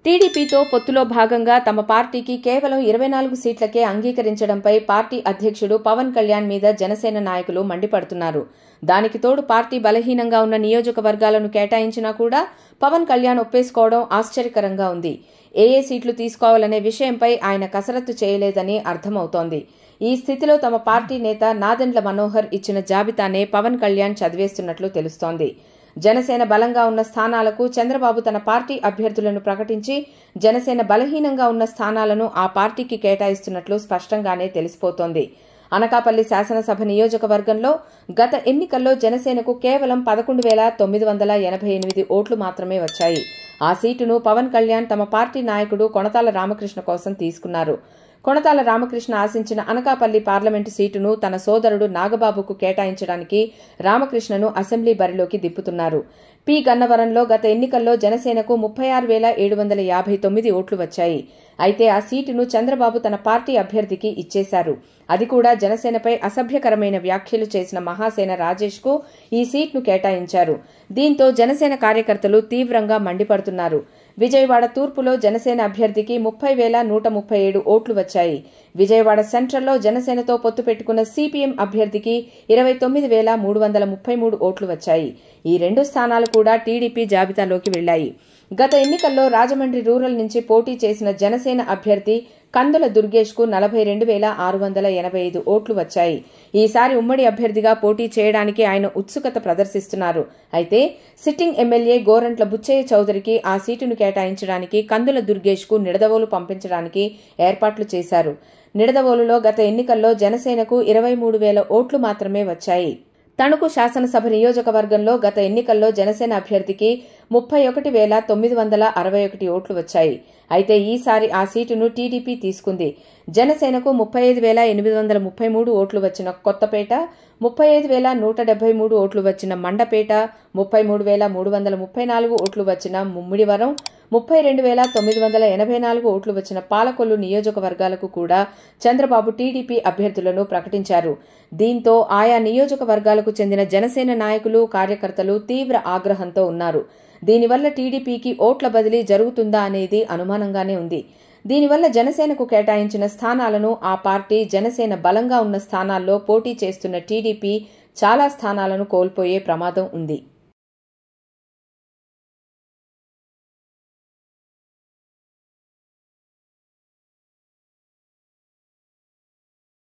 టీడీపీతో పొత్తులో భాగంగా తమ పార్టీకి కేవలం 24 సీట్లకే అంగీకరించడంపై పార్టీ అధ్యక్షుడు పవన్ కళ్యాణ్ మీద జనసేన నాయకులు మండిపడుతున్నారు. దానికి తోడు పార్టీ బలహీనంగా ఉన్న నియోజకవర్గాలను కేటాయించినా కూడా పవన్ కళ్యాణ్ ఒప్పేసుకోవడం ఆశ్చర్యకరంగా ఉంది. ఏ సీట్లు తీసుకోవాలనే విషయంపై ఆయన కసరత్తు చేయలేదని అర్థమవుతోంది. ఈ స్థితిలో తమ పార్టీ నేత నాదెండ్ల మనోహర్ ఇచ్చిన జాబితానే పవన్ కళ్యాణ్ చదివేస్తున్నట్లు తెలుస్తోంది. జనసేన బలంగా ఉన్న స్థానాలకు చంద్రబాబు తన పార్టీ అభ్యర్థులను ప్రకటించి జనసేన బలహీనంగా ఉన్న స్థానాలను ఆ పార్టీకి కేటాయిస్తున్నట్లు స్పష్టంగానే తెలిసిపోతోంది. అనకాపల్లి శాసనసభ నియోజకవర్గంలో గత ఎన్నికల్లో జనసేనకు కేవలం 11,988 ఓట్లు మాత్రమే వచ్చాయి. ఆ సీటును పవన్ కళ్యాణ్ తమ పార్టీ నాయకుడు కొణతాల రామకృష్ణ కోసం తీసుకున్నారు. కొణతాల రామకృష్ణ ఆశించిన అనకాపల్లి పార్లమెంటు సీటును తన సోదరుడు నాగబాబుకు కేటాయించడానికి రామకృష్ణను అసెంబ్లీ బరిలోకి దిప్పుతున్నారు. పి గన్నవరంలో గత ఎన్నికల్లో జనసేనకు 36,759 ఓట్లు వచ్చాయి. అయితే ఆ సీటును చంద్రబాబు తన పార్టీ అభ్యర్థికి ఇచ్చేశారు. అది కూడా జనసేనపై అసభ్యకరమైన వ్యాఖ్యలు చేసిన మహాసేన రాజేష్ కు ఈ సీట్ను కేటాయించారు. దీంతో జనసేన కార్యకర్తలు తీవ్రంగా మండిపడుతున్నారు. విజయవాడ తూర్పులో జనసేన అభ్యర్థికి 30,137 ఓట్లు వచ్చాయి. విజయవాడ సెంట్రల్లో జనసేనతో పొత్తు పెట్టుకున్న సిపిఎం అభ్యర్థికి 29,333 ఓట్లు వచ్చాయి. ఈ రెండు స్థానాలు కూడా టీడీపీ జాబితాలోకి వెళ్లాయి. గత ఎన్నికల్లో రాజమండ్రి రూరల్ నుంచి పోటీ చేసిన జనసేన అభ్యర్థి కందుల దుర్గేష్ కు 42,685 ఓట్లు వచ్చాయి. ఈసారి ఉమ్మడి అభ్యర్థిగా పోటీ చేయడానికి ఆయన ఉత్సుకత ప్రదర్శిస్తున్నారు. అయితే సిట్టింగ్ ఎమ్మెల్యే గోరంట్ల బుచ్చయ్య చౌదరికి ఆ సీటును కేటాయించడానికి కందుల దుర్గేష్ కు నిడదవోలు పంపించడానికి ఏర్పాట్లు చేశారు. నిడదవోలులో గత ఎన్నికల్లో జనసేనకు 23,000 ఓట్లు మాత్రమే వచ్చాయి. తణుకు శాసనసభ నియోజకవర్గంలో గత ఎన్నికల్లో జనసేన అభ్యర్థికి 31,961 ఓట్లు వచ్చాయి. అయితే ఈసారి ఆ సీటును టీడీపీ తీసుకుంది. జనసేనకు 35,833 ఓట్లు వచ్చిన కొత్తపేట, 35,173 ఓట్లు వచ్చిన మండపేట, 33,334 ఓట్లు వచ్చిన ముమ్మిడివరం, 32,984 ఓట్లు వచ్చిన పాలకొల్లు నియోజకవర్గాలకు కూడా చంద్రబాబు టీడీపీ అభ్యర్థులను ప్రకటించారు. దీంతో ఆయా నియోజకవర్గాలకు చెందిన జనసేన నాయకులు, కార్యకర్తలు తీవ్ర ఆగ్రహంతో ఉన్నారు. దీనివల్ల టీడీపీకి ఓట్ల బదిలీ జరుగుతుందా అనేది అనుమానంగానే ఉంది. దీనివల్ల జనసేనకు కేటాయించిన స్థానాలను ఆ పార్టీ జనసేన బలంగా ఉన్న స్థానాల్లో పోటీ చేస్తున్న టీడీపీ చాలా స్థానాలను కోల్పోయే ప్రమాదం ఉంది.